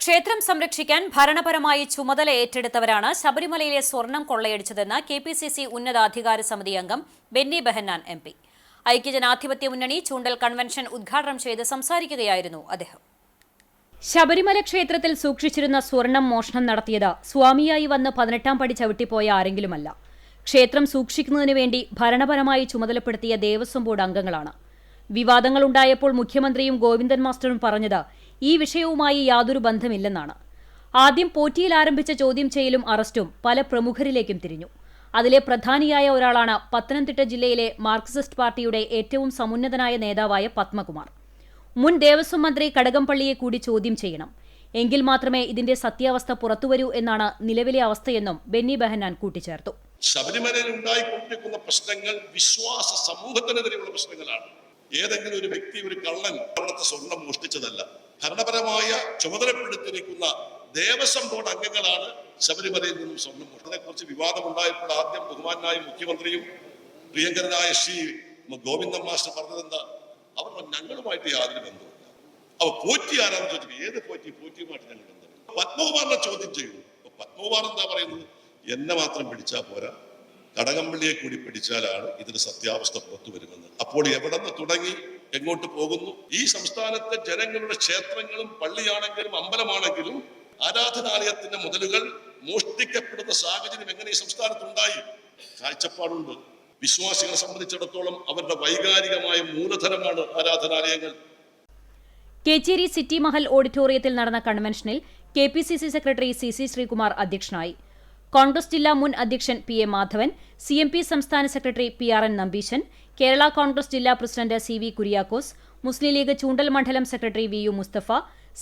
ക്ഷേത്രം സംരക്ഷിക്കാൻ ഭരണപരമായി ചുമതല ഏറ്റെടുത്തവരാണ് ശബരിമലയിലെ സ്വർണം കൊള്ളയടിച്ചതെന്ന് കെപിസിസി ഉന്നതാധികാര സമിതി അംഗം ബെന്നി ബെഹന്നാൻ എംപി. ഐക്യജനാധിപത്യ മുന്നണി ചൂണ്ടൽ കൺവെൻഷൻ ഉദ്ഘാടനം ചെയ്ത് സംസാരിക്കുകയായിരുന്നു അദ്ദേഹം. ശബരിമല ക്ഷേത്രത്തിൽ സൂക്ഷിച്ചിരുന്ന സ്വർണം മോഷണം നടത്തിയത് സ്വാമിയായി വന്ന് 18-ാം പടി ചവിട്ടിപ്പോയ ആരെങ്കിലുമല്ല. ക്ഷേത്രം സൂക്ഷിക്കുന്നതിനു വേണ്ടി ഭരണപരമായി ചുമതലപ്പെടുത്തിയ ദേവസ്വം ബോർഡ് അംഗങ്ങളാണ്. വിവാദങ്ങളുണ്ടായപ്പോൾ മുഖ്യമന്ത്രിയും ഗോവിന്ദൻ മാസ്റ്ററും പറഞ്ഞത് ഈ വിഷയവുമായി യാതൊരു ബന്ധമില്ലെന്നാണ്. ആദ്യം പോറ്റിയിൽ ആരംഭിച്ച ചോദ്യം ചെയ്യലും അറസ്റ്റും പല പ്രമുഖരിലേക്കും തിരിഞ്ഞു. അതിലെ പ്രധാനിയായ ഒരാളാണ് പത്തനംതിട്ട ജില്ലയിലെ മാർക്സിസ്റ്റ് പാർട്ടിയുടെ ഏറ്റവും സമുന്നതനായ നേതാവായ പത്മകുമാർ. മുൻ ദേവസ്വം മന്ത്രി കടകംപള്ളിയെ കൂടി ചോദ്യം ചെയ്യണം. എങ്കിൽ മാത്രമേ ഇതിന്റെ സത്യാവസ്ഥ പുറത്തുവരൂ എന്നാണ് നിലവിലെ അവസ്ഥയെന്നും ബെന്നി ബെഹന്നാൻ കൂട്ടിച്ചേർത്തു. ശബരിമലയിൽ ഉണ്ടായിക്കൊണ്ടിരിക്കുന്ന പ്രശ്നങ്ങൾ വിശ്വാസ സമൂഹത്തിനെതിരെയുള്ള പ്രശ്നങ്ങളാണ്. ഏതെങ്കിലും ഒരു വ്യക്തി, ഒരു കള്ളൻ അവിടുത്തെ സ്വർണം മോഷ്ടിച്ചതല്ല. ഭരണപരമായ ചുമതലപ്പെടുത്തിയിരിക്കുന്ന ദേവസ്വം ബോർഡ് അംഗങ്ങളാണ് ശബരിമലയിൽ നിന്നും സ്വർണം മോഷ്ടിച്ചത്. അതിനെക്കുറിച്ച് വിവാദമുണ്ടായപ്പോൾ ആദ്യം ബഹുമാനായ മുഖ്യമന്ത്രിയും പ്രിയങ്കരനായ ശ്രീ ഗോവിന്ദൻ മാസ്റ്റർ പറഞ്ഞതെന്താ? അവർ ഞങ്ങളുമായിട്ട് യാതൊരു ബന്ധമില്ല. അവ പോറ്റി ആരാന്ന് ചോദിച്ചു. ഏത് പോറ്റിയുമായിട്ട് ഞങ്ങൾ ബന്ധമില്ല. പത്മകുമാറിനെ ചോദ്യം ചെയ്യുന്നു. പത്മകുമാർ എന്താ പറയുന്നത്? എന്നെ മാത്രം പിടിച്ചാൽ പോരാ, കടകംപള്ളിയെ കൂടി പിടിച്ചാലാണ് ഇതിന് സത്യാവസ്ഥ പുറത്തു വരുമെന്ന്. അപ്പോൾ എവിടെ നിന്ന് തുടങ്ങി എങ്ങോട്ട് പോകുന്നു? ഈ സംസ്ഥാനത്തെ ജനങ്ങളുടെ ക്ഷേത്രങ്ങളും പള്ളിയാണെങ്കിലും അമ്പലമാണെങ്കിലും ആരാധനാലയത്തിന്റെ മുതലുകൾ മോഷ്ടിക്കപ്പെടുന്ന സാഹചര്യം എങ്ങനെ ഈ സംസ്ഥാനത്തുണ്ടായി? കാഴ്ചപ്പാടുണ്ട്. വിശ്വാസികളെ സംബന്ധിച്ചിടത്തോളം അവരുടെ വൈകാരികമായ മൂലധനമാണ് ആരാധനാലയങ്ങൾ. കേച്ചേരി സിറ്റി മഹൽ ഓഡിറ്റോറിയത്തിൽ നടന്ന കൺവെൻഷനിൽ കെപിസിസി സെക്രട്ടറി സി ശ്രീകുമാർ അധ്യക്ഷനായി. കോൺഗ്രസ് ജില്ലാ മുൻ അധ്യക്ഷൻ പി.എ. മാധവൻ, CMP സംസ്ഥാന സെക്രട്ടറി PRN നമ്പീശൻ, കേരള കോൺഗ്രസ് ജില്ലാ പ്രസിഡന്റ് CV കുര്യാക്കോസ്, മുസ്ലിം ലീഗ് ചൂണ്ടൽ മണ്ഡലം secretary VU Mustafa,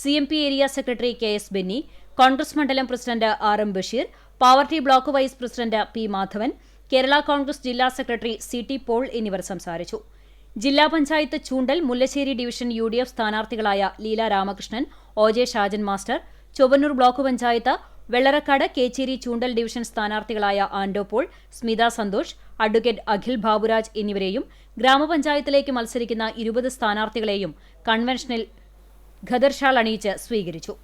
CMP area secretary KS Benny, Congress മണ്ഡലം പ്രസിഡന്റ് RM ബഷീർ, പാവർട്ടി block vice president P. Madhavan, Kerala Congress ജില്ലാ സെക്രട്ടറി CT പോൾ എന്നിവർ സംസാരിച്ചു. ജില്ലാ പഞ്ചായത്ത് ചൂണ്ടൽ മുല്ലശ്ശേരി ഡിവിഷൻ UDF സ്ഥാനാർത്ഥികളായ Leela Ramakrishnan, OJ Shajan master, Chowwannur block panchayat Vellarakkad Kechery Choondal division സ്ഥാനാർത്ഥികളായ ആൻഡോ പോൾ, സ്മിത സന്തോഷ്, അഡ്വക്കേറ്റ് അഖിൽ ബാബുരാജ് എന്നിവരെയും ഗ്രാമപഞ്ചായത്തിലേക്ക് മത്സരിക്കുന്ന 20 സ്ഥാനാർത്ഥികളെയും കൺവെൻഷനിൽ ഖദർ ഷാൾ അണിയിച്ച് സ്വീകരിച്ചു.